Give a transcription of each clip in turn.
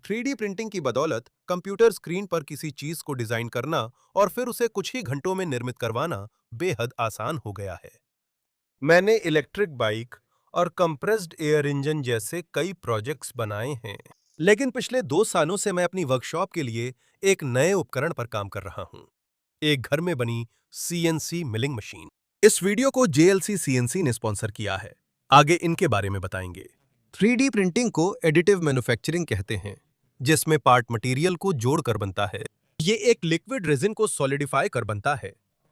3D printing की बदौलत computer screen पर किसी चीज को डिजाइन करना और फिर उसे कुछ ही घंटों में निर्मित करवाना बेहद आसान हो गया है। मैंने इलेक्ट्रिक बाइक और कंप्रेस्ड एयर इंजन जैसे कई प्रोजेक्ट्स बनाए हैं, लेकिन पिछले 2 सालों से मैं अपनी वर्कशॉप के लिए एक नए उपकरण पर काम कर रहा हूं, एक घर में बनी सीएनसी मिलिंग मशीन। इस वीडियो को जेएलसी सीएनसी ने स्पॉन्सर किया है। आगे इनके बारे में बताएंगे। 3D प्रिंटिंग को एडिटिव मैन्युफैक्चरिंग कहते हैं, जिसमें पार्ट मटेरियल को जोड़कर बनता है। ये एक लिक्विड रेजिन को सॉलिडिफाई कर बनता है,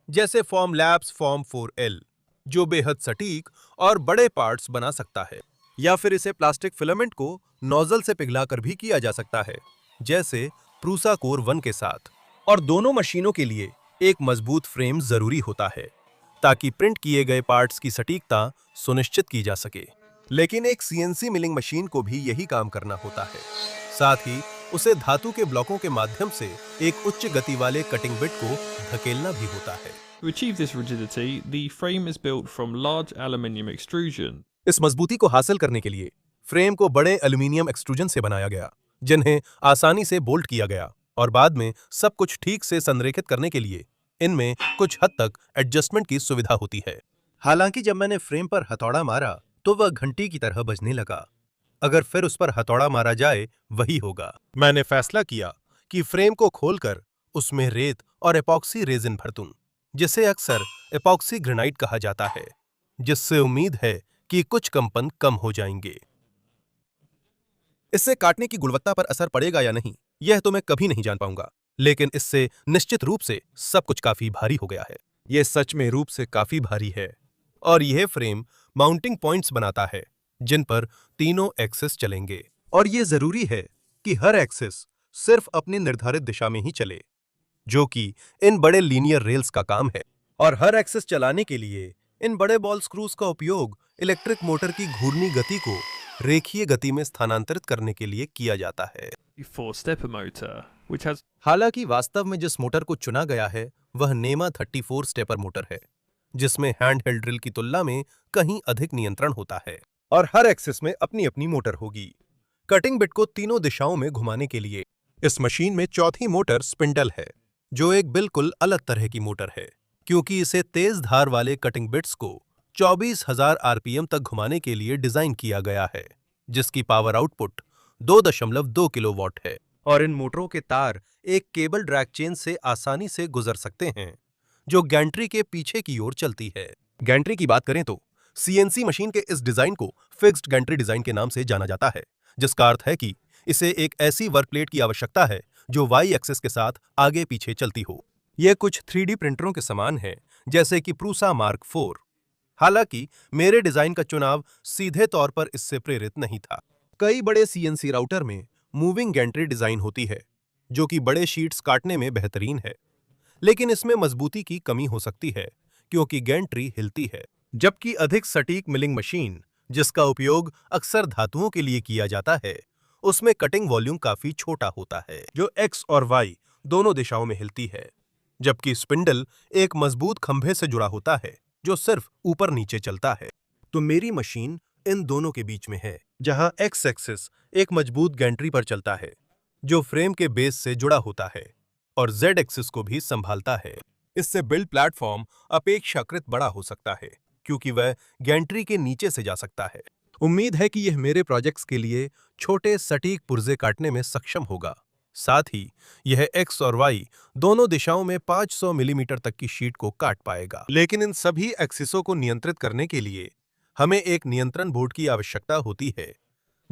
जैसे फॉर्म लैब्स फॉर्म 4L, जो बेहद सटीक और बड़े पार्ट्स बना सकता है। या फिर इसे प्लास्टिक फिलामेंट को नोजल से पिघलाकर भी किया जा सकता है, जैसे प्रूसा कोर 1 के साथ। और दोनों मशीनों के लिए एक मजबूत फ्रेम जरूरी होता है, ताकि प्रिंट किए गए पार्ट्स की सटीकता सुनिश्चित की जा सके। लेकिन एक सीएनसी मिलिंग मशीन को भी यही काम करना होता है। साथ ही उसे धातु के ब्लॉकों के माध्यम से एक उच्च गति वाले कटिंग बिट को धकेलना भी होता है। To achieve this rigidity, the frame is built from large aluminium extrusion. इस मजबूती को हासिल करने के लिए फ्रेम को बड़े एल्यूमीनियम एक्सट्रूजन से बनाया गया, जिन्हें आसानी से बोल्ट किया गया, और बाद में सब कुछ ठीक से संरेखित करने के लिए इनमें कुछ हद तक एडजस्टमेंट की सुविधा होती है। हालांकि जब मैंने फ्रेम पर हथौड़ा मारा तो वह घंटी की तरह बजने लगा। अगर फिर उस पर हथौड़ा मारा जाए वही होगा। मैंने फैसला किया कि फ्रेम को खोलकर उसमें रेत और एपॉक्सी रेजिन भर दूं, जिसे अक्सर एपॉक्सी ग्रेनाइट कहा जाता है, जिससे उम्मीद है कि कुछ कंपन कम हो जाएंगे। इससे काटने की गुणवत्ता पर असर पड़ेगा या नहीं, यह तो मैं कभी नहीं जान पाऊंगा, लेकिन इससे निश्चित रूप से सब कुछ काफी भारी हो गया है। यह सच में रूप से काफी भारी है, और यह फ्रेम माउंटिंग पॉइंट्स बनाता है, जिन पर तीनों एक्सिस चलेंगे। और यह जरूरी है कि हर एक्सिस सिर्फ अपनी निर्धारित दिशा में ही चले, जो कि इन बड़े लीनियर रेल्स का काम है। और हर एक्सिस चलाने के लिए इन बड़े बॉल स्क्रूज का उपयोग इलेक्ट्रिक मोटर की घूर्णी गति को रेखीय गति में स्थानांतरित करने के लिए किया जाता है। A four-stepper motor, which has हालांकि वास्तव में जिस मोटर को चुना गया है वह नेमा 34 स्टेपर मोटर है, जिसमें हैंड हेल्ड ड्रिल की तुलना में कहीं अधिक नियंत्रण होता है, और हर एक्सिस में अपनी अपनी मोटर होगी। कटिंग बिट को तीनों दिशाओं में घुमाने के लिए इस मशीन में चौथी मोटर स्पिंडल है, जो एक बिल्कुल अलग तरह की मोटर है, क्योंकि इसे तेज धार वाले कटिंग बिट्स को 24,000 आरपीएम तक घुमाने के लिए डिजाइन किया गया है, जिसकी पावर आउटपुट 2.2 किलोवाट है। और इन मोटरों के तार एक केबल ड्रैग चेन से आसानी से गुजर सकते हैं, जो गैंट्री के पीछे की ओर चलती है। गैंट्री की बात करें तो सीएनसी मशीन के इस डिजाइन को फिक्स्ड गैंट्री डिजाइन के नाम से जाना जाता है, जिसका अर्थ है कि इसे एक ऐसी वर्क प्लेट की आवश्यकता है जो वाई एक्सिस के साथ आगे पीछे चलती हो। यह कुछ 3D प्रिंटरों के समान है, जैसे कि प्रूसा मार्क 4। हालांकि मेरे डिजाइन का चुनाव सीधे तौर पर इससे प्रेरित नहीं था। कई बड़े सीएनसी राउटर में मूविंग गैंट्री डिजाइन होती है, जो कि बड़े शीट्स काटने में बेहतरीन है, लेकिन इसमें मजबूती की कमी हो सकती है क्योंकि गैंट्री हिलती है। जबकि अधिक सटीक मिलिंग मशीन, जिसका उपयोग अक्सर धातुओं के लिए किया जाता है, उसमें कटिंग वॉल्यूम काफी छोटा होता है, जो एक्स और वाई दोनों दिशाओं में हिलती है। जबकि स्पिंडल एक मजबूत खंभे से जुड़ा होता है, जो सिर्फ ऊपर नीचे चलता है। तो मेरी मशीन इन दोनों के बीच में है, जहां एक्स एक्सिस एक मजबूत गैंट्री पर चलता है, जो फ्रेम के बेस से जुड़ा होता है, और जेड एक्सिस को भी संभालता है। इससे बिल्ड प्लेटफॉर्म अपेक्षाकृत बड़ा हो सकता है, क्योंकि वह गैंट्री के नीचे से जा सकता है। उम्मीद है कि यह मेरे प्रोजेक्ट्स के लिए छोटे सटीक पुर्जे काटने में सक्षम होगा। साथ ही यह एक्स और वाई दोनों दिशाओं में 500 मिलीमीटर तक की शीट को काट पाएगा। लेकिन इन सभी एक्सिसों को नियंत्रित करने के लिए हमें एक नियंत्रण बोर्ड की आवश्यकता होती है,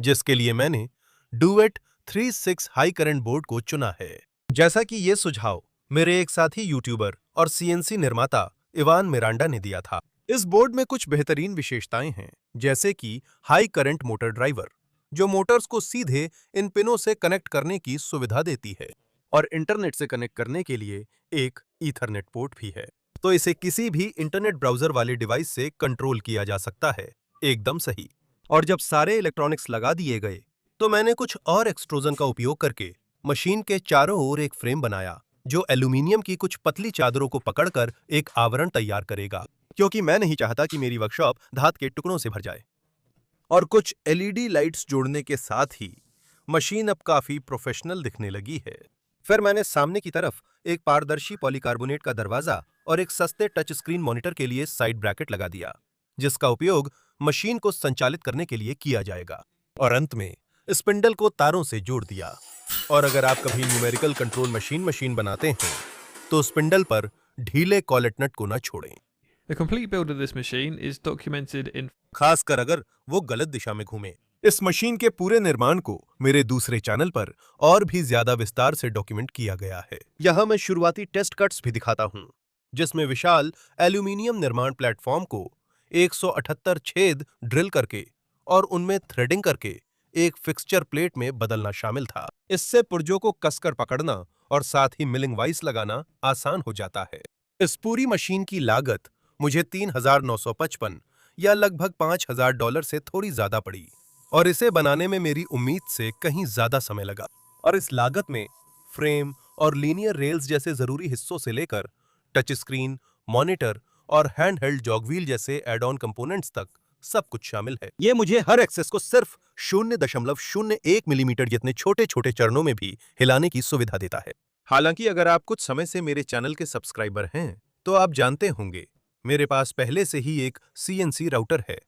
जिसके लिए मैंने डुएट 36 हाई करंट बोर्ड को चुना है। जैसा कि यह सुझाव मेरे एक साथी यूट्यूबर और सीएनसी निर्माता इवान मिरांडा ने दिया था। इस बोर्ड में कुछ बेहतरीन विशेषताएं हैं, जैसे कि हाई करंट मोटर ड्राइवर, जो मोटर्स को सीधे इन पिनों से कनेक्ट करने की सुविधा देती है, और इंटरनेट से कनेक्ट करने के लिए एक ईथरनेट पोर्ट भी है। तो इसे किसी भी इंटरनेट ब्राउजर वाले डिवाइस से कंट्रोल किया जा सकता है, एकदम सही। और जब सारे इलेक्ट्रॉनिक्स लगा दिए गए, तो मैंने कुछ और एक्सट्रूजन का उपयोग करके मशीन के चारों ओर एक फ्रेम बनाया, जो एल्यूमीनियम की कुछ पतली चादरों को पकड़कर एक आवरण तैयार करेगा, क्योंकि मैं नहीं चाहता कि मेरी वर्कशॉप धात के टुकड़ों से भर जाए। और कुछ एलईडी लाइट्स जोड़ने के साथ ही मशीन अब काफी प्रोफेशनल दिखने लगी है। फिर मैंने सामने की तरफ एक पारदर्शी पॉलीकार्बोनेट का दरवाजा और एक सस्ते टच स्क्रीन मॉनिटर के लिए साइड ब्रैकेट लगा दिया, जिसका उपयोग मशीन को संचालित करने के लिए किया जाएगा। और अंत में स्पिंडल को तारों से जोड़ दिया। और अगर आप कभी न्यूमेरिकल कंट्रोल मशीन बनाते हैं तो स्पिंडल पर ढीले कॉलेट नट को न छोड़ें, The complete build of this machine is documented in खासकर अगर वो गलत दिशा में घूमे। इस मशीन के पूरे निर्माण को मेरे दूसरे चैनल पर और भी ज्यादा विस्तार से डॉक्यूमेंट किया गया है। यहाँ मैं शुरुआती टेस्ट कट्स भी दिखाता हूँ, जिसमें विशाल एल्यूमिनियम निर्माण प्लेटफॉर्म को 178 छेद ड्रिल करके और उनमें थ्रेडिंग करके एक फिक्सचर प्लेट में बदलना शामिल था। इससे पुर्जों को कसकर पकड़ना और साथ ही मिलिंग वाइस लगाना आसान हो जाता है। इस पूरी मशीन की लागत मुझे 3,955 या लगभग $5,000 से थोड़ी ज्यादा पड़ी, और इसे बनाने में मेरी उम्मीद से कहीं ज्यादा समय लगा। और इस लागत में फ्रेम और लीनियर रेल्स जैसे जरूरी हिस्सों से लेकर टच स्क्रीन, मॉनिटर और हैंडहेल्ड जॉगव्हील जैसे एड ऑन कंपोनेंट्स तक सब कुछ शामिल है। ये मुझे हर एक्सेस को सिर्फ 0.01 मिलीमीटर जितने छोटे छोटे चरणों में भी हिलाने की सुविधा देता है। हालांकि अगर आप कुछ समय से मेरे चैनल के सब्सक्राइबर हैं तो आप जानते होंगे मेरे पास पहले से ही एक CNC राउटर है,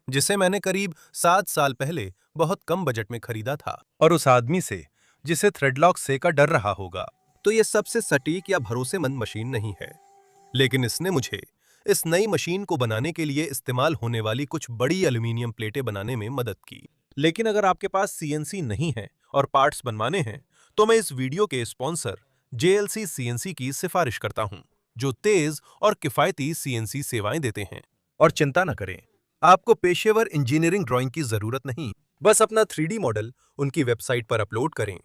जिसे मैंने करीब 7 साल पहले बहुत कम बजट में खरीदा था। और उस आदमी से जिसे थ्रेडलॉक से का डर रहा होगा, तो ये सबसे सटीक या भरोसेमंद मशीन नहीं है, लेकिन इसने मुझे इस नई मशीन को बनाने के लिए इस्तेमाल होने वाली कुछ बड़ी एल्यूमिनियम प्लेटें बनाने में मदद की। लेकिन अगर आपके पास CNC नहीं है और पार्ट्स बनवाने हैं तो मैं इस वीडियो के स्पॉन्सर JLC CNC की सिफारिश करता हूं, जो तेज और किफायती CNC सेवाएं देते हैं। और चिंता न करें, आपको पेशेवर इंजीनियरिंग ड्राइंग की जरूरत नहीं, बस अपना 3D मॉडल उनकी वेबसाइट पर अपलोड करें,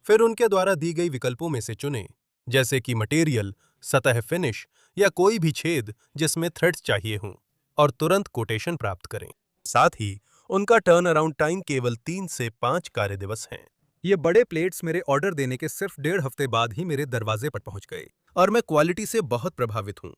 फिर उनके द्वारा दी गई विकल्पों में से चुनें, जैसे कि मटेरियल, सतह फिनिश या कोई भी छेद जिसमें थ्रेड्स चाहिए हों, और तुरंत कोटेशन प्राप्त करें। साथ ही उनका टर्न अराउंड टाइम केवल 3 से 5 कार्य दिवस हैं। ये बड़े प्लेट्स मेरे ऑर्डर देने के सिर्फ 1.5 हफ्ते बाद ही मेरे दरवाजे पर पहुंच गए, और मैं क्वालिटी से बहुत प्रभावित हूं,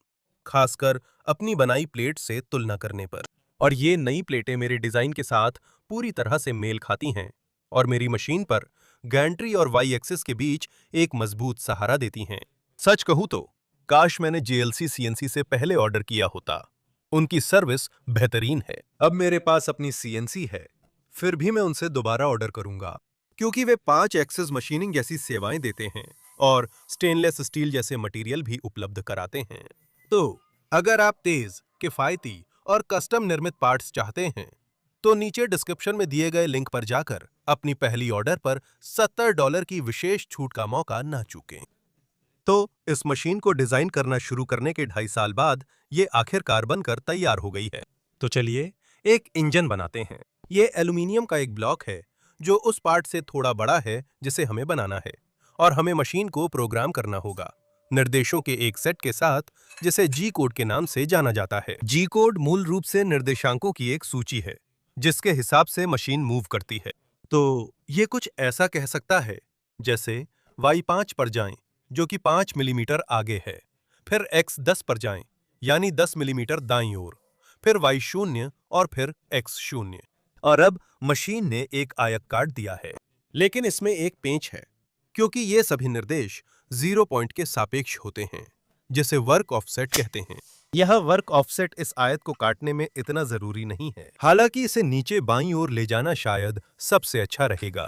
खासकर अपनी बनाई प्लेट से तुलना करने पर। और ये नई प्लेटें मेरे डिजाइन के साथ पूरी तरह से मेल खाती हैं और मेरी मशीन पर गैंट्री और वाई एक्सिस के बीच एक मजबूत सहारा देती हैं। सच कहूं तो काश मैंने JLC CNC से पहले ऑर्डर किया होता। उनकी सर्विस बेहतरीन है। अब मेरे पास अपनी CNC है, फिर भी मैं उनसे दोबारा ऑर्डर करूंगा, क्योंकि वे 5 एक्सिस मशीनिंग जैसी सेवाएं देते हैं और स्टेनलेस स्टील जैसे मटेरियल भी उपलब्ध कराते हैं। तो अगर आप तेज, किफायती और कस्टम निर्मित पार्ट्स चाहते हैं तो नीचे डिस्क्रिप्शन में दिए गए लिंक पर जाकर अपनी पहली ऑर्डर पर $70 की विशेष छूट का मौका ना चूकें। तो इस मशीन को डिजाइन करना शुरू करने के 2.5 साल बाद ये आखिरकार बनकर तैयार हो गई है। तो चलिए एक इंजन बनाते हैं। ये एल्यूमिनियम का एक ब्लॉक है जो उस पार्ट से थोड़ा बड़ा है जिसे हमें बनाना है, और हमें मशीन को प्रोग्राम करना होगा निर्देशों के एक सेट के साथ, जिसे G कोड के नाम से जाना जाता है। G कोड मूल रूप से निर्देशांकों की एक सूची है जिसके हिसाब से मशीन मूव करती है। तो ये कुछ ऐसा कह सकता है जैसे Y5 पर जाएं, जो कि 5 मिलीमीटर आगे है, फिर X10 पर जाएं, यानी 10 मिलीमीटर दाईं ओर, फिर Y0 और फिर X0। और अब मशीन ने एक आयत काट दिया है, लेकिन इसमें एक पेंच है, क्योंकि ये सभी निर्देश 0 पॉइंट के सापेक्ष होते हैं, जिसे वर्क ऑफसेट कहते हैं। यह वर्क ऑफसेट इस आयत को काटने में इतना जरूरी नहीं है, हालांकि इसे नीचे बाईं ओर ले जाना शायद सबसे अच्छा रहेगा,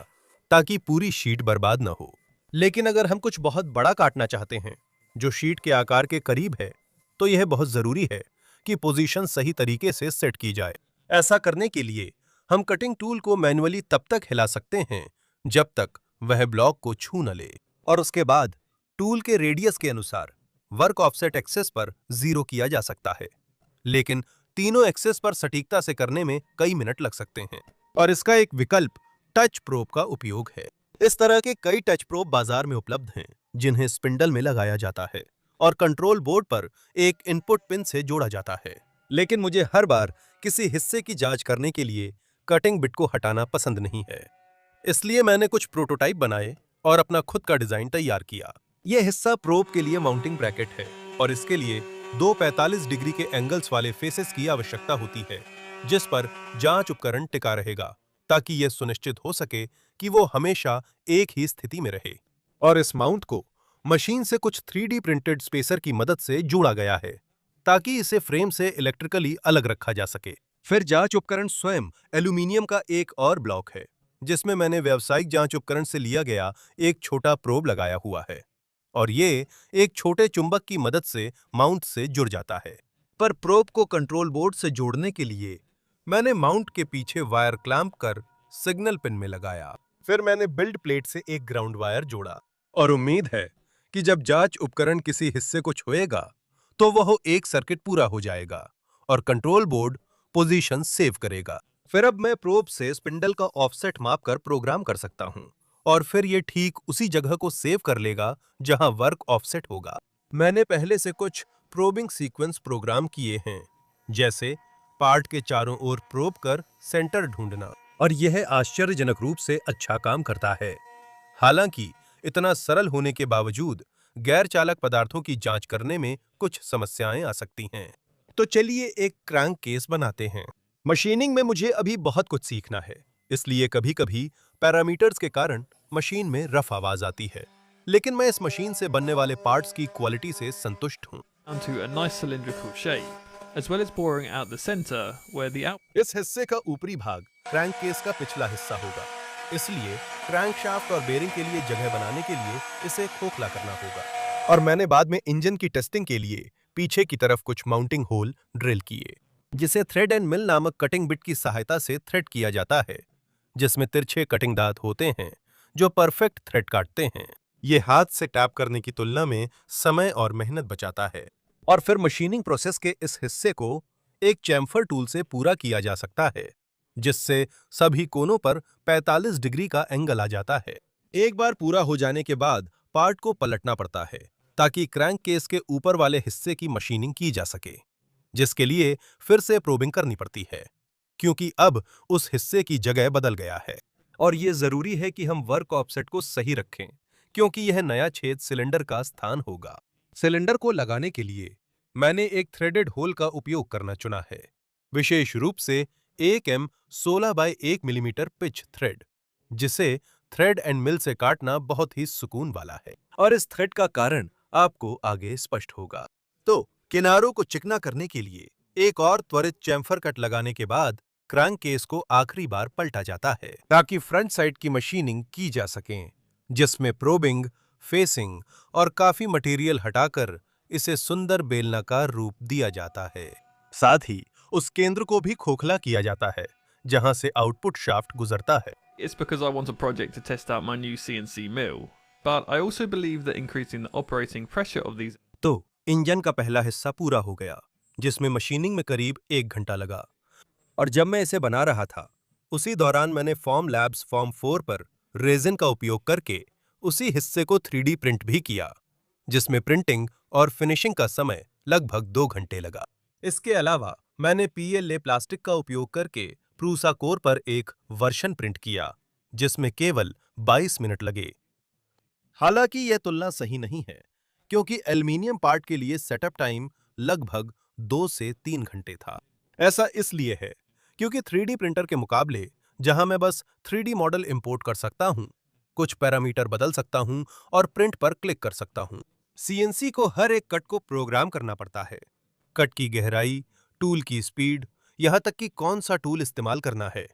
ताकि पूरी शीट बर्बाद न हो। लेकिन अगर हम कुछ बहुत बड़ा काटना चाहते हैं जो शीट के आकार के करीब है, तो यह बहुत जरूरी है कि पोजीशन सही तरीके से सेट की जाए। ऐसा करने के लिए हम कटिंग टूल को मैन्युअली तब तक हिला सकते हैं जब तक वह ब्लॉक को छू न ले, और उसके बाद टूल के रेडियस के अनुसार वर्क ऑफसेट एक्सेस पर 0 किया जा सकता है। लेकिन तीनों एक्सेस पर सटीकता से करने में कई मिनट लग सकते हैं, और इसका एक विकल्प टच प्रोब का उपयोग है। इस तरह के कई टच प्रोब बाजार में उपलब्ध हैं, जिन्हें स्पिंडल में लगाया जाता है और कंट्रोल बोर्ड पर एक इनपुट पिन से जोड़ा जाता है। लेकिन मुझे हर बार किसी हिस्से की जांच करने के लिए कटिंग बिट को हटाना पसंद नहीं है, इसलिए मैंने कुछ प्रोटोटाइप बनाए और अपना खुद का डिजाइन तैयार किया। यह हिस्सा प्रोब के लिए माउंटिंग ब्रैकेट है, और इसके लिए 2 45 डिग्री के एंगल्स वाले फेसेस की आवश्यकता होती है, जिस पर जांच उपकरण टिका रहेगा, ताकि यह सुनिश्चित हो सके कि वो हमेशा एक ही स्थिति में रहे। और इस माउंट को मशीन से कुछ 3D प्रिंटेड स्पेसर की मदद से जोड़ा गया है ताकि इसे फ्रेम से इलेक्ट्रिकली अलग रखा जा सके। फिर जांच उपकरण स्वयं एल्यूमीनियम का एक और ब्लॉक है जिसमें मैंने व्यावसायिक जांच उपकरण से लिया गया एक छोटा प्रोब लगाया हुआ है और ये एक छोटे चुंबक की मदद से माउंट से जुड़ जाता है। पर प्रोब को कंट्रोल बोर्ड से जोड़ने के लिए मैंने माउंट के पीछे वायर क्लैंप कर सिग्नल पिन में लगाया। फिर मैंने बिल्ड प्लेट से एक ग्राउंड वायर जोड़ा और उम्मीद है कि जब जांच उपकरण किसी हिस्से को छुएगा तो वह एक सर्किट पूरा हो जाएगा और कंट्रोल बोर्ड पोजीशन सेव करेगा। फिर अब मैं प्रोब से स्पिंडल का ऑफसेट मापकर प्रोग्राम कर सकता हूं और फिर ये ठीक उसी जगह को सेव कर लेगा जहां वर्क ऑफसेट होगा। मैंने पहले से कुछ प्रोबिंग सीक्वेंस प्रोग्राम किए हैं, जैसे पार्ट के चारों ओर प्रोब कर सेंटर ढूंढना, और यह आश्चर्यजनक रूप से अच्छा काम करता है। हालांकि इतना सरल होने के बावजूद गैर चालक पदार्थों की जांच करने में कुछ समस्याएं आ सकती हैं। तो चलिए एक क्रैंक केस बनाते हैं। मशीनिंग में मुझे अभी बहुत कुछ सीखना है, इसलिए कभी-कभी पैरामीटर्स के कारण मशीन में रफ आवाज आती है, लेकिन मैं इस मशीन से बनने वाले पार्ट्स की क्वालिटी से संतुष्ट हूं। Onto a nice cylindrical shape, as well as boring out the center where the out इस हिस्से का ऊपरी भाग क्रैंक केस का पिछला हिस्सा होगा, इसलिए क्रैंकशाफ्ट और बेरिंग के लिए जगह बनाने के लिए इसे खोखला करना होगा। और मैंने बाद में इंजन की टेस्टिंग के लिए पीछे की तरफ कुछ माउंटिंग होल ड्रिल किए, जिसे थ्रेड एंड मिल नामक कटिंग बिट की सहायता से थ्रेड किया जाता है, जिसमें तिरछे कटिंग दांत होते हैं जो परफेक्ट थ्रेड काटते हैं। ये हाथ से टैप करने की तुलना में समय और मेहनत बचाता है। और फिर मशीनिंग प्रोसेस के इस हिस्से को एक चैम्फर टूल से पूरा किया जा सकता है, जिससे सभी कोनों पर 45 डिग्री का एंगल आ जाता है। एक बार पूरा हो जाने के बाद पार्ट को पलटना पड़ता है ताकि क्रैंक केस के ऊपर वाले हिस्से की मशीनिंग की जा सके, जिसके लिए फिर से प्रोबिंग करनी पड़ती है, क्योंकि अब उस हिस्से की जगह बदल गया है। और ये जरूरी है कि हम वर्क ऑफसेट को सही रखें, क्योंकि यह नया छेद सिलेंडर का स्थान होगा। सिलेंडर को लगाने के लिए मैंने एक थ्रेडेड होल का उपयोग करना चुना है, विशेष रूप से 1M 16 by 1 millimetre pitch thread, जिसे थ्रेड एंड मिल से काटना बहुत ही सुकून वाला है। और इस थ्रेड का कारण आपको आगे स्पष्ट होगा। तो किनारों को चिकना करने के लिए एक और त्वरित चैम्फर कट लगाने के बाद क्रैंक केस को आखिरी बार पलटा जाता है ताकि फ्रंट साइड की मशीनिंग की जा सके, जिसमें प्रोबिंग, फेसिंग और काफी मटेरियल हटाकर इसे सुंदर बेलनाकार रूप दिया जाता है। साथ ही उस केंद्र को भी खोखला किया जाता है जहां से आउटपुट शाफ्ट गुजरता है। It's because I want a project to test out my new CNC mill, but I also believe that increasing the operating pressure of these तो इंजन का पहला हिस्सा पूरा हो गया, जिसमें मशीनिंग में करीब 1 घंटा लगा। और जब मैं इसे बना रहा था, उसी दौरान मैंने फॉर्म लैब्स फॉर्म 4 पर रेजिन का उपयोग करके उसी हिस्से को 3D प्रिंट भी किया, जिसमें प्रिंटिंग और फिनिशिंग का समय लगभग 2 घंटे लगा। इसके अलावा मैंने PLA प्लास्टिक का उपयोग करके प्रूसा कोर पर एक वर्शन प्रिंट किया, जिसमें केवल 22 मिनट लगे। हालांकि यह तुलना सही नहीं है, क्योंकि एल्युमिनियम पार्ट के लिए सेटअप टाइम लगभग 2 से 3 घंटे था। ऐसा इसलिए है क्योंकि 3D प्रिंटर के मुकाबले, जहां मैं बस 3D मॉडल इंपोर्ट कर सकता हूं, कुछ पैरामीटर बदल सकता हूं और प्रिंट पर क्लिक कर सकता हूं, CNC को हर एक कट को प्रोग्राम करना पड़ता है। कट की गहराई, टूल की स्पीड, यहां तक कि कौन सा टूल इस्तेमाल करना है,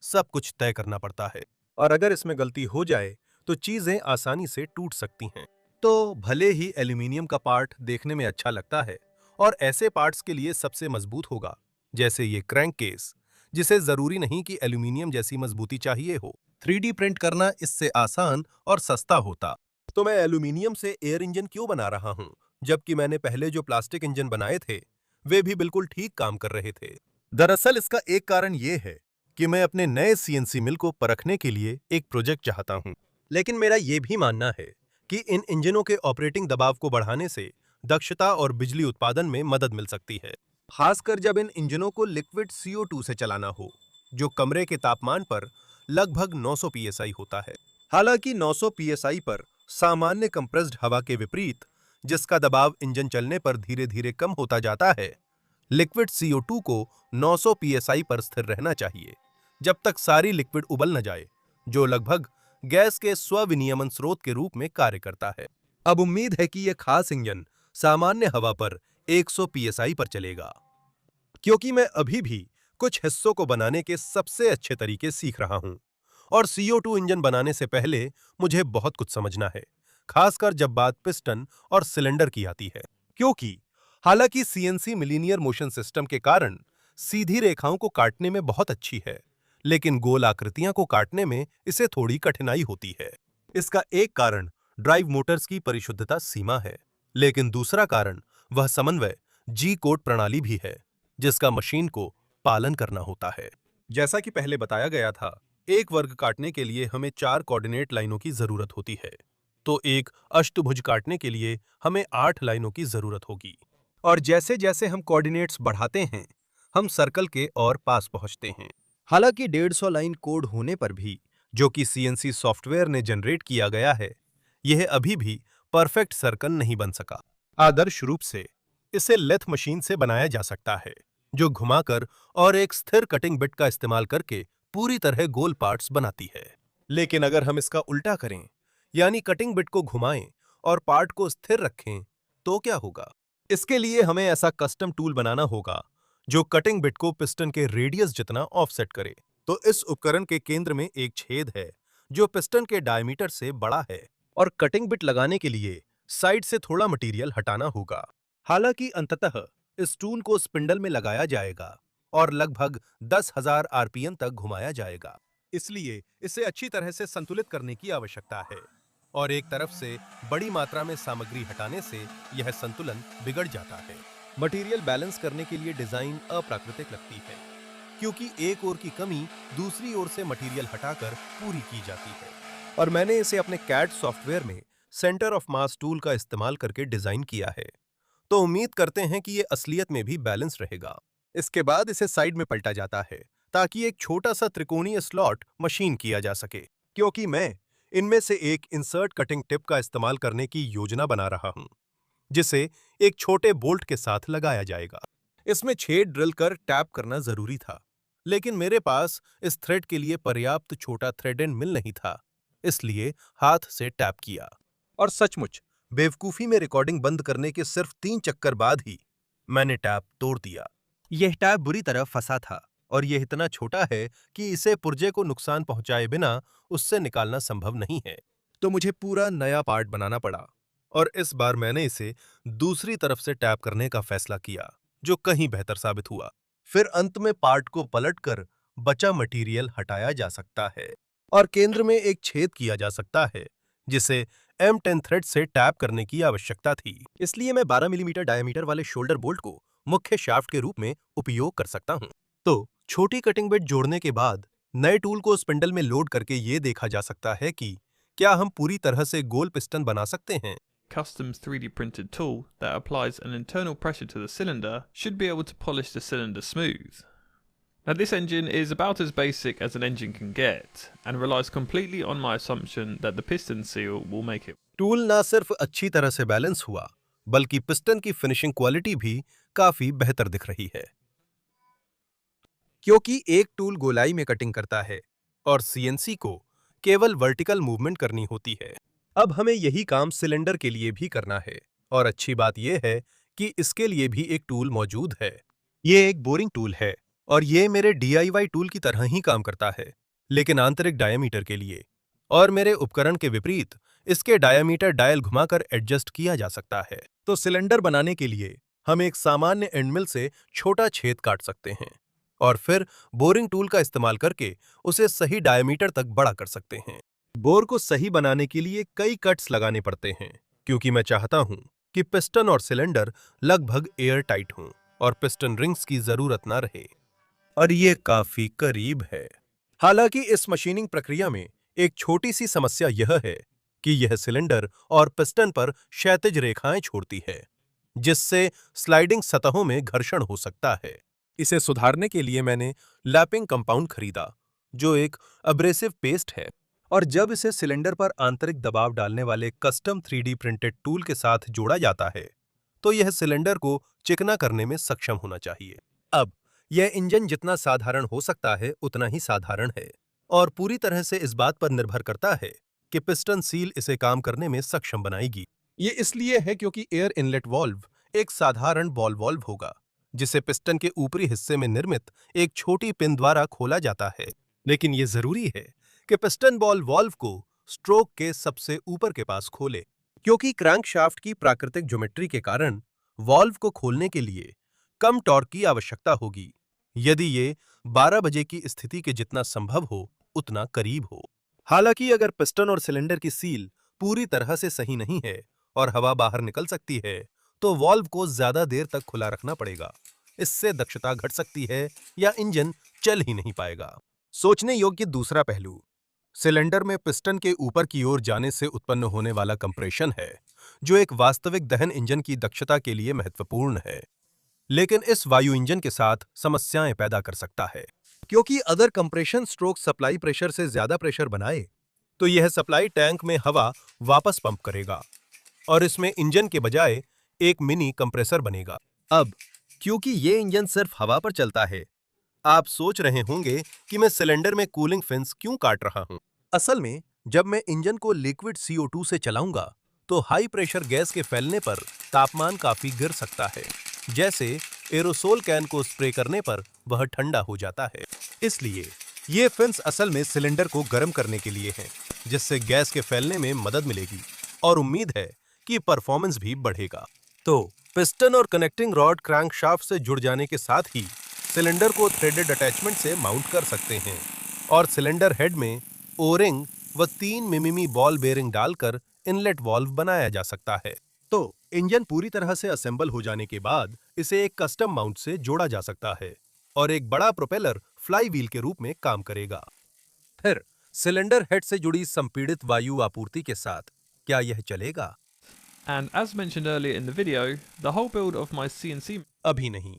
सब कुछ तय करना पड़ता है। और अगर इसमें गलती हो जाए तो चीजें आसानी से टूट सकती हैं। तो भले ही एल्युमिनियम का पार्ट देखने में अच्छा लगता है और ऐसे पार्ट्स के लिए सबसे मजबूत होगा, जैसे ये क्रैंक केस, जिसे जरूरी नहीं कि एल्युमिनियम जैसी मजबूती चाहिए हो, 3D प्रिंट करना इससे आसान और सस्ता होता। तो मैं एल्युमिनियम से एयर इंजन क्यों बना रहा हूं, जबकि मैंने पहले जो प्लास्टिक इंजन बनाए थे वे भी बिल्कुल ठीक काम कर रहे थे। दरअसल इसका एक कारण ये है कि मैं अपने नए CNC मिल को परखने के लिए एक प्रोजेक्ट चाहता हूं। लेकिन मेरा ये भी मानना है कि इन इंजनों के ऑपरेटिंग दबाव को बढ़ाने से दक्षता और बिजली उत्पादन में मदद मिल सकती है, खासकर जब इन इंजनों को लिक्विड CO2 से चलाना हो, जो कमरे के तापमान पर लगभग 900 psi होता है। हालांकि 900 psi पर सामान्य कंप्रेस्ड हवा के विपरीत, जिसका दबाव इंजन चलने पर धीरे धीरे कम होता जाता है, लिक्विड CO2 को 900 psi पर स्थिर रहना चाहिए, जब तक सारी लिक्विड उबल न जाए, जो लगभग गैस के स्व-विनियमन स्रोत के रूप में कार्य करता है। अब उम्मीद है कि यह खास इंजन सामान्य हवा पर 100 psi पर चलेगा, क्योंकि मैं अभी भी कुछ हिस्सों को बनाने के सबसे अच्छे तरीके सीख रहा हूं और CO2 इंजन बनाने से पहले मुझे बहुत कुछ समझना है, खासकर जब बात पिस्टन और सिलेंडर की आती है। क्योंकि हालांकि CNC मिलीनियर मोशन सिस्टम के कारण सीधी रेखाओं को काटने में बहुत अच्छी है, लेकिन गोल आकृतियां को काटने में इसे थोड़ी कठिनाई होती है। इसका एक कारण ड्राइव मोटर्स की परिशुद्धता सीमा है, लेकिन दूसरा कारण वह समन्वय G-कोड प्रणाली भी है, जिसका मशीन को पालन करना होता है। जैसा कि पहले बताया गया था, एक वर्ग काटने के लिए हमें 4 कोऑर्डिनेट लाइनों की जरूरत होती है, तो एक अष्टभुज काटने के लिए हमें 8 लाइनों की जरूरत होगी। और जैसे जैसे हम कोऑर्डिनेट्स बढ़ाते हैं, हम सर्कल के और पास पहुंचते हैं। हालांकि 150 लाइन कोड होने पर भी, जो कि CNC सॉफ्टवेयर ने जनरेट किया गया है, यह अभी भी परफेक्ट सर्कल नहीं बन सका। आदर्श रूप से इसे लेथ मशीन से बनाया जा सकता है, जो घुमाकर और एक स्थिर कटिंग बिट का इस्तेमाल करके पूरी तरह गोल पार्ट्स बनाती है। लेकिन अगर हम इसका उल्टा करें, यानी कटिंग बिट को घुमाएं और पार्ट को स्थिर रखें, तो क्या होगा? इसके लिए हमें ऐसा कस्टम टूल बनाना होगा जो कटिंग बिट को पिस्टन के रेडियस जितना ऑफसेट करे। तो इस उपकरण के केंद्र में एक छेद है जो पिस्टन के डायमीटर से बड़ा है, और कटिंग बिट लगाने के लिए साइड से थोड़ा मटेरियल हटाना होगा। हालांकि अंततः इस टूल को स्पिंडल में लगाया जाएगा और लगभग 10,000 RPM तक घुमाया जाएगा। इसलिए इसे अच्छी तरह से संतुलित करने की आवश्यकता है, और एक तरफ से बड़ी मात्रा में सामग्री हटाने से यह संतुलन बिगड़ जाता है। मटेरियल बैलेंस करने के लिए डिजाइन अप्राकृतिक लगती है, क्योंकि एक ओर की कमी दूसरी ओर से मटेरियल हटाकर पूरी की जाती है। और मैंने इसे अपने CAD सॉफ्टवेयर में सेंटर ऑफ मास टूल का इस्तेमाल करके डिजाइन किया है, तो उम्मीद करते हैं कि यह असलियत में भी बैलेंस रहेगा। इसके बाद इसे साइड में पलटा जाता है ताकि एक छोटा सा त्रिकोणीय स्लॉट मशीन किया जा सके, क्योंकि मैं इनमें से एक इंसर्ट कटिंग टिप का इस्तेमाल करने की योजना बना रहा हूं, जिसे एक छोटे बोल्ट के साथ लगाया जाएगा। इसमें छेद ड्रिल कर टैप करना जरूरी था, लेकिन मेरे पास इस थ्रेड के लिए पर्याप्त छोटा थ्रेड एंड मिल नहीं था, इसलिए हाथ से टैप किया। और सचमुच बेवकूफी में रिकॉर्डिंग बंद करने के सिर्फ 3 चक्कर बाद ही मैंने टैप तोड़ दिया। यह टैप बुरी तरह फंसा था, और यह इतना छोटा है कि इसे पुर्जे को नुकसान पहुंचाए बिना उससे निकालना संभव नहीं है, तो मुझे पूरा नया पार्ट बनाना पड़ा। और इस बार मैंने इसे दूसरी तरफ से टैप करने का फैसला किया, जो कहीं बेहतर साबित हुआ। फिर अंत में पार्ट को पलटकर बचा मटेरियल हटाया जा सकता है, और केंद्र में एक छेद किया जा सकता है, जिसे M10 थ्रेड से टैप करने की आवश्यकता थी। इसलिए मैं 12 मिलीमीटर डायमीटर वाले शोल्डर बोल्ट को मुख्य शाफ्ट के रूप में उपयोग कर सकता हूं। तो छोटी कटिंग बिट जोड़ने के बाद नए टूल को स्पिंडल में लोड करके ये देखा जा सकता है कि क्या हम पूरी तरह से गोल पिस्टन बना सकते हैं। Custom 3D printed tool that applies an internal pressure to the cylinder should be able to polish the cylinder smooth. Now this engine is about as basic as an engine can get and relies completely on my assumption that the piston seal will make it. Tool ना सिर्फ अच्छी तरह से balance हुआ, बल्कि piston की finishing quality भी काफी बेहतर दिख रही है, क्योंकि एक टूल गोलाई में कटिंग करता है और CNC को केवल वर्टिकल मूवमेंट करनी होती है। अब हमें यही काम सिलेंडर के लिए भी करना है, और अच्छी बात यह है कि इसके लिए भी एक टूल मौजूद है। ये एक बोरिंग टूल है, और ये मेरे DIY टूल की तरह ही काम करता है, लेकिन आंतरिक डायमीटर के लिए। और मेरे उपकरण के विपरीत इसके डायमीटर डायल घुमाकर एडजस्ट किया जा सकता है। तो सिलेंडर बनाने के लिए हम एक सामान्य एंड मिल से छोटा छेद काट सकते हैं, और फिर बोरिंग टूल का इस्तेमाल करके उसे सही डायमीटर तक बड़ा कर सकते हैं। बोर को सही बनाने के लिए कई कट्स लगाने पड़ते हैं, क्योंकि मैं चाहता हूं कि पिस्टन और सिलेंडर लगभग एयर टाइट हों और पिस्टन रिंग्स की जरूरत ना रहे, और ये काफी करीब है। हालांकि इस मशीनिंग प्रक्रिया में एक छोटी सी समस्या यह है कि यह सिलेंडर और पिस्टन पर क्षैतिज रेखाएं छोड़ती है, जिससे स्लाइडिंग सतहों में घर्षण हो सकता है। इसे सुधारने के लिए मैंने लैपिंग कंपाउंड खरीदा, जो एक अब्रेसिव पेस्ट है, और जब इसे सिलेंडर पर आंतरिक दबाव डालने वाले कस्टम 3D प्रिंटेड टूल के साथ जोड़ा जाता है, तो यह सिलेंडर को चिकना करने में सक्षम होना चाहिए। अब यह इंजन जितना साधारण हो सकता है उतना ही साधारण है, और पूरी तरह से इस बात पर निर्भर करता है कि पिस्टन सील इसे काम करने में सक्षम बनाएगी। ये इसलिए है क्योंकि एयर इनलेट वाल्व एक साधारण बॉल वाल्व होगा, जिसे पिस्टन के ऊपरी हिस्से में निर्मित एक छोटी पिन द्वारा खोला जाता है। लेकिन यह जरूरी है कि पिस्टन बॉल वाल्व को स्ट्रोक के सबसे ऊपर के पास खोले, क्योंकि क्रैंकशाफ्ट की प्राकृतिक ज्योमेट्री के कारण वाल्व को खोलने के लिए कम टॉर्क की आवश्यकता होगी, यदि ये 12 बजे की स्थिति के जितना संभव हो उतना करीब हो। हालांकि अगर पिस्टन और सिलेंडर की सील पूरी तरह से सही नहीं है और हवा बाहर निकल सकती है, तो वाल्व को ज्यादा देर तक खुला रखना पड़ेगा। इससे दक्षता घट सकती है या इंजन चल ही नहीं पाएगा। सोचने योग्य दूसरा पहलू सिलेंडर में पिस्टन के ऊपर की ओर जाने से उत्पन्न होने वाला कंप्रेशन है, जो एक वास्तविक दहन इंजन की दक्षता के लिए महत्वपूर्ण है, लेकिन इस वायु इंजन के साथ समस्याएं पैदा कर सकता है, क्योंकि अगर कंप्रेशन स्ट्रोक सप्लाई प्रेशर से ज्यादा प्रेशर बनाए, तो यह सप्लाई टैंक में हवा वापस पंप करेगा और इसमें इंजन के बजाय एक मिनी कंप्रेसर बनेगा। अब क्योंकि ये इंजन सिर्फ हवा पर चलता है, आप सोच रहे होंगे कि मैं सिलेंडर में कूलिंग फिन्स क्यों काट रहा हूं। असल में जब मैं इंजन को लिक्विड CO2 से चलाऊंगा, तो हाई प्रेशर गैस के फैलने पर तापमान काफी गिर सकता है। जैसे एरोसोल कैन को स्प्रे करने पर वह ठंडा हो जाता है। इसलिए ये फिन्स असल में सिलेंडर को गर्म करने के लिए हैं, जिससे गैस के फैलने में मदद मिलेगी और उम्मीद है कि परफॉर्मेंस भी बढ़ेगा। तो पिस्टन और कनेक्टिंग रॉड क्रैंकशाफ्ट से जुड़ जाने के साथ ही सिलेंडर को थ्रेडेड अटैचमेंट से माउंट कर सकते हैं और सिलेंडर हेड में ओरिंग व 3 मिमी बॉल बेयरिंग डालकर इनलेट वाल्व बनाया जा सकता है। तो इंजन पूरी तरह से असेंबल हो जाने के बाद इसे एक कस्टम माउंट से जोड़ा जा सकता है और एक बड़ा प्रोपेलर फ्लाई व्हील के रूप में काम करेगा। फिर सिलेंडर हेड से जुड़ी संपीड़ित वायु आपूर्ति के साथ क्या यह चलेगा? And as mentioned earlier in the video, the whole build of my CNC अभी नहीं,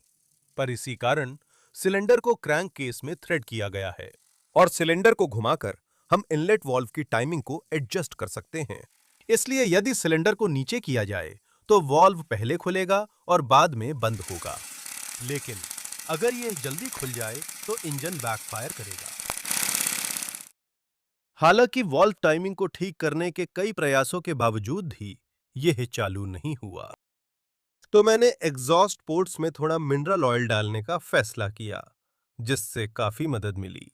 पर इसी कारण सिलेंडर को क्रैंक केस में थ्रेड किया गया है और सिलेंडर को घुमाकर हम इनलेट वाल्व की टाइमिंग को एडजस्ट कर सकते हैं। इसलिए यदि सिलेंडर को नीचे किया जाए तो वाल्व पहले खुलेगा और बाद में बंद होगा, लेकिन अगर यह जल्दी खुल जाए तो इंजन बैकफायर करेगा। हालांकि वाल्व टाइमिंग को ठीक करने के कई प्रयासों के बावजूद भी यह चालू नहीं हुआ, तो मैंने एग्जॉस्ट पोर्ट्स में थोड़ा मिनरल ऑयल डालने का फैसला किया, जिससे काफी मदद मिली।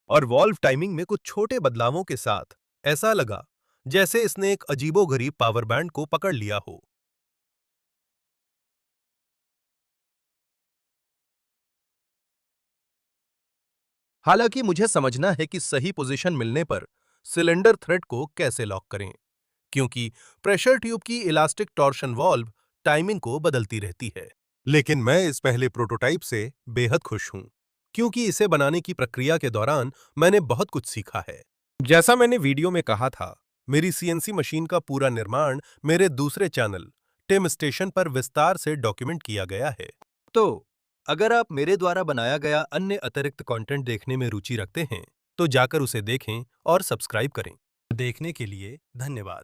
और वाल्व टाइमिंग में कुछ छोटे बदलावों के साथ ऐसा लगा जैसे इसने एक अजीबोगरीब पावर बैंड को पकड़ लिया हो। हालांकि मुझे समझना है कि सही पोजीशन मिलने पर सिलेंडर थ्रेड को कैसे लॉक करें, क्योंकि प्रेशर ट्यूब की इलास्टिक टॉर्शन वाल्व टाइमिंग को बदलती रहती है। लेकिन मैं इस पहले प्रोटोटाइप से बेहद खुश हूं, क्योंकि इसे बनाने की प्रक्रिया के दौरान मैंने बहुत कुछ सीखा है। जैसा मैंने वीडियो में कहा था, मेरी CNC मशीन का पूरा निर्माण मेरे दूसरे चैनल टिम स्टेशन पर विस्तार से डॉक्यूमेंट किया गया है। तो अगर आप मेरे द्वारा बनाया गया अन्य अतिरिक्त कंटेंट देखने में रुचि रखते हैं, तो जाकर उसे देखें और सब्सक्राइब करें। देखने के लिए धन्यवाद।